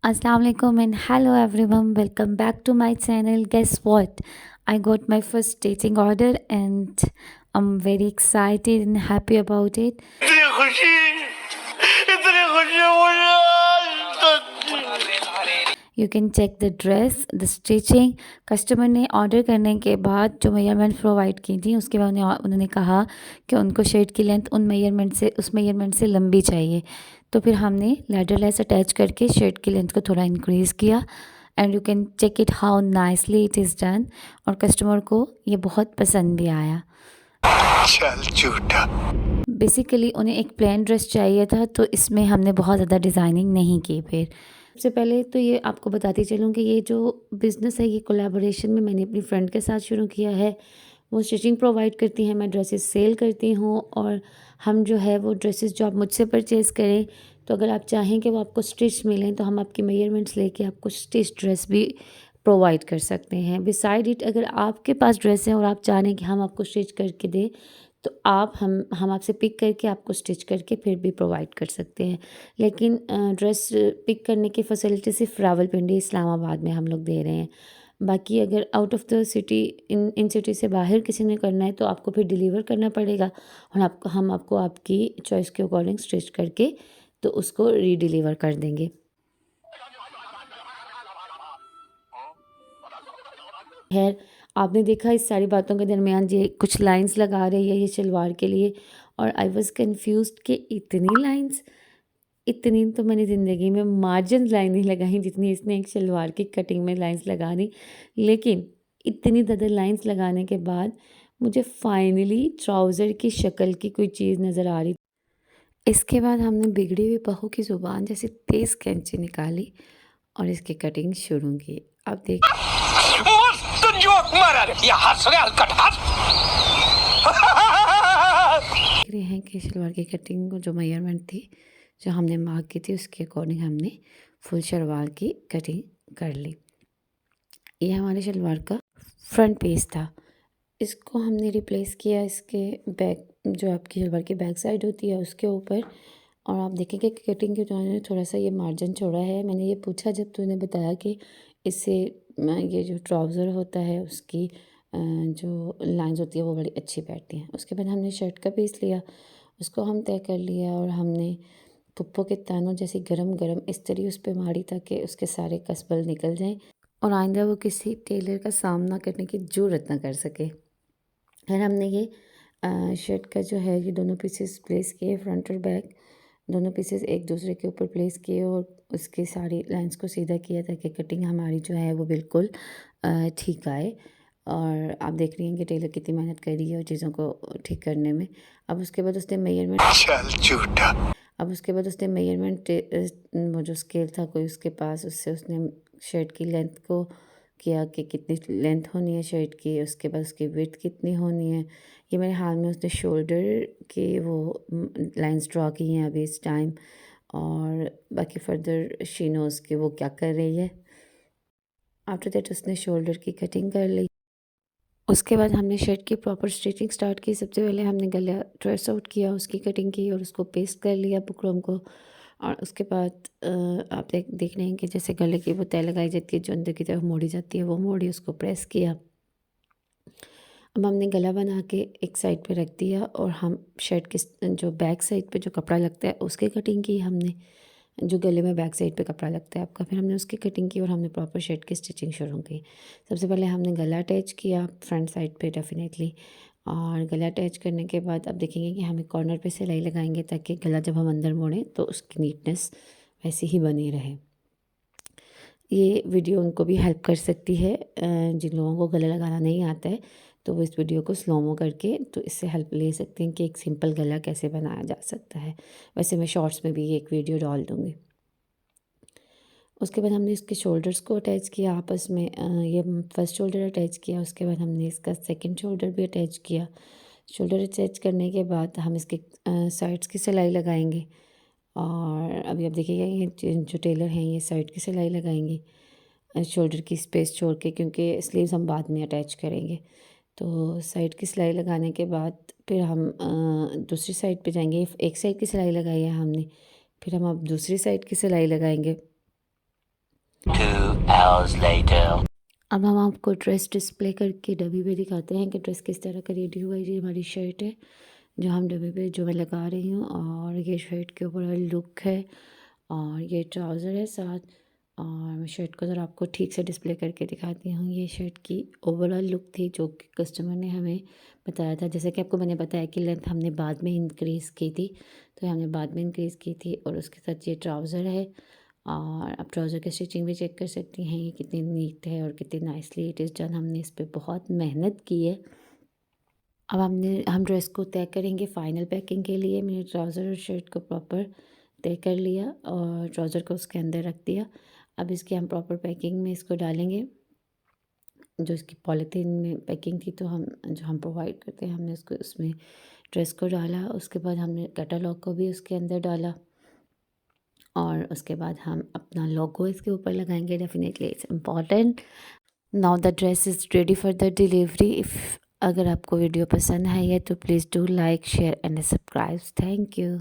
Assalamu alaikum and hello everyone, welcome back to my channel. Guess what, I got my first stitching order and I'm very excited and happy about it. You can check the dress, the stitching. Customer ने order करने के बाद जो measurement provide की थी उसके बाद उन्होंने कहा कि उनको शर्ट की लेंथ उस मेजरमेंट से लंबी चाहिए, तो फिर हमने लैडर लेस अटैच करके शर्ट की लेंथ को थोड़ा इंक्रीज़ किया and you can check it how nicely it is done. और कस्टमर को ये बहुत पसंद भी आया। चल झूठा। बेसिकली उन्हें एक प्लेन ड्रेस चाहिए था, तो इसमें हमने बहुत ज़्यादा डिज़ाइनिंग नहीं की। फिर सबसे पहले तो ये आपको बताती चलूँ कि ये जो बिज़नेस है ये कोलैबोरेशन में मैंने अपनी फ्रेंड के साथ शुरू किया है। वो स्टिचिंग प्रोवाइड करती हैं, मैं ड्रेसेस सेल करती हूँ और हम जो है वो ड्रेसेस जो आप मुझसे परचेज़ करें, तो अगर आप चाहें कि वो आपको स्टिच मिलें तो हम आपकी मेजरमेंट्स लेके आपको स्टिच ड्रेस भी प्रोवाइड कर सकते हैं। बिसाइड इट, अगर आपके पास ड्रेस है और आप चाह रहे हैं कि हम आपको स्टिच करके दें, तो हम आपसे पिक करके आपको स्टिच करके फिर भी प्रोवाइड कर सकते हैं। लेकिन ड्रेस पिक करने की फैसिलिटी सिर्फ रावलपिंडी इस्लामाबाद में हम लोग दे रहे हैं। बाकी अगर out of the city in city से बाहर किसी ने करना है तो आपको फिर डिलीवर करना पड़ेगा और हम आपको आपकी चॉइस के अकॉर्डिंग स्टिच करके तो उसको रीडिलीवर कर देंगे। खैर, आपने देखा इस सारी बातों के दरमियान ये कुछ लाइंस लगा रही है ये शलवार के लिए, और आई वाज कन्फ्यूज्ड कि इतनी तो मैंने ज़िंदगी में मार्जिन लाइन नहीं लगाई जितनी इसने एक शलवार की कटिंग में लाइंस लगा दी। लेकिन इतनी ज़्यादा लाइंस लगाने के बाद मुझे फाइनली ट्राउज़र की शक्ल की कोई चीज़ नज़र आ रही। इसके बाद हमने बिगड़ी हुई बहू की ज़ुबान जैसे तेज़ कैंची निकाली और इसकी कटिंग शुरू की। अब देख रहे हैं कि शलवार की कटिंग को जो मेजरमेंट थी जो हमने मार्क की थी उसके अकॉर्डिंग हमने फुल शलवार की कटिंग कर ली। ये हमारे शलवार का फ्रंट पीस था। इसको हमने रिप्लेस किया इसके बैक, जो आपकी शलवार की बैक साइड होती है उसके ऊपर। और आप देखेंगे कि कटिंग के दौरान थोड़ा सा ये मार्जिन छोड़ा है। मैंने ये पूछा जब तूने बताया कि इससे ये जो ट्राउज़र होता है उसकी जो लाइंस होती है वो बड़ी अच्छी बैठती हैं। उसके बाद हमने शर्ट का पीस लिया, उसको हम तय कर लिया और हमने पुप्पो के तानों जैसी गरम गरम इस्त्री उस पर मारी ताकि उसके सारे कसबल निकल जाएं और आइंदा वो किसी टेलर का सामना करने की ज़रूरत ना कर सके। फिर हमने ये शर्ट का जो है ये दोनों पीसेस प्लेस किए, फ्रंट और बैक दोनों पीसेस एक दूसरे के ऊपर प्लेस किए और उसकी सारी लाइंस को सीधा किया ताकि कटिंग हमारी जो है वो बिल्कुल ठीक आए। और आप देख रही हैं कि टेलर कितनी मेहनत कर रही है और चीज़ों को ठीक करने में। अब उसके बाद उसने मेजरमेंट वो जो स्केल था कोई उसके पास, उससे उसने शर्ट की लेंथ को किया कि कितनी लेंथ होनी है शर्ट की, उसके बाद उसकी विड्थ कितनी होनी है। ये मेरे हाल में उसने शोल्डर के वो लाइंस ड्रॉ की हैं अभी इस टाइम, और बाकी फर्दर शी नोज़ कि वो क्या कर रही है। आफ्टर दैट उसने शोल्डर की कटिंग कर ली। उसके बाद हमने शर्ट की प्रॉपर स्टिचिंग स्टार्ट की। सबसे पहले हमने गला ट्रेस आउट किया, उसकी कटिंग की और उसको पेस्ट कर लिया बुकरम को। और उसके बाद आप देख रहे हैं कि जैसे गले की वो तय लगाई जाती है जो अंदर की तरफ मोड़ी जाती है, वो मोड़ी, उसको प्रेस किया। अब हमने गला बना के एक साइड पे रख दिया और हम शर्ट के जो बैक साइड पे जो कपड़ा लगता है उसकी कटिंग की हमने, जो गले में बैक साइड पे कपड़ा लगता है आपका। फिर हमने उसकी कटिंग की और हमने प्रॉपर शर्ट की स्टिचिंग शुरू की। सबसे पहले हमने गला अटैच किया फ्रंट साइड पे डेफिनेटली, और गला अटैच करने के बाद अब देखेंगे कि हमें कॉर्नर पे सिलाई लगाएंगे ताकि गला जब हम अंदर मोड़ें तो उसकी नीटनेस वैसी ही बनी रहे। ये वीडियो उनको भी हेल्प कर सकती है जिन लोगों को गला लगाना नहीं आता है, तो वो इस वीडियो को स्लोमो करके तो इससे हेल्प ले सकते हैं कि एक सिंपल गला कैसे बनाया जा सकता है। वैसे मैं शॉर्ट्स में भी ये एक वीडियो डाल दूँगी। उसके बाद हमने इसके शोल्डर्स को अटैच किया आपस में। ये फर्स्ट शोल्डर अटैच किया, उसके बाद हमने इसका सेकंड शोल्डर भी अटैच किया। शोल्डर अटैच करने के बाद हम इसके साइड्स की सिलाई लगाएंगे। और अभी आप देखिएगा ये जो टेलर हैं ये साइड की सिलाई लगाएंगे शोल्डर की स्पेस छोड़ के, क्योंकि स्लीव्स हम बाद में अटैच करेंगे। तो साइड की सिलाई लगाने के बाद फिर हम दूसरी साइड पे जाएंगे। एक साइड की सिलाई लगाई है हमने, फिर हम अब दूसरी साइड की सिलाई लगाएंगे। 2 hours later. अब हम आपको ड्रेस डिस्प्ले करके डब्बी पे दिखाते हैं कि ड्रेस किस तरह का रेडी हुआ है। ये हमारी शर्ट है जो हम डब्बे पे जो मैं लगा रही हूँ, और ये शर्ट के ऊपर लुक है, और ये ट्राउज़र है साथ। और मैं शर्ट को ज़रा आपको ठीक से डिस्प्ले करके दिखाती हूँ। ये शर्ट की ओवरऑल लुक थी जो कि कस्टमर ने हमें बताया था। जैसे कि आपको मैंने बताया कि लेंथ हमने बाद में इंक्रीज़ की थी, तो हमने बाद में इंक्रीज़ की थी। और उसके साथ ये ट्राउज़र है, और आप ट्राउज़र की स्टिचिंग भी चेक कर सकती हैं ये कितनी नीट है और कितनी नाइसली इट इज़ डन। हमने इस पे बहुत मेहनत की है। अब हम ड्रेस को तय करेंगे फ़ाइनल पैकिंग के लिए। मैंने ट्राउज़र और शर्ट को प्रॉपर तय कर लिया और ट्राउज़र को उसके अंदर रख दिया। अब इसकी हम प्रॉपर पैकिंग में इसको डालेंगे। जो इसकी पॉलीथीन में पैकिंग थी, तो हम प्रोवाइड करते हैं, हमने उसको उसमें ड्रेस को डाला। उसके बाद हमने कैटलॉग को भी उसके अंदर डाला, और उसके बाद हम अपना लोगो इसके ऊपर लगाएंगे। Definitely it's important. Now the dress is ready for the delivery. If अगर आपको वीडियो पसंद है तो please do like share and subscribe. Thank you.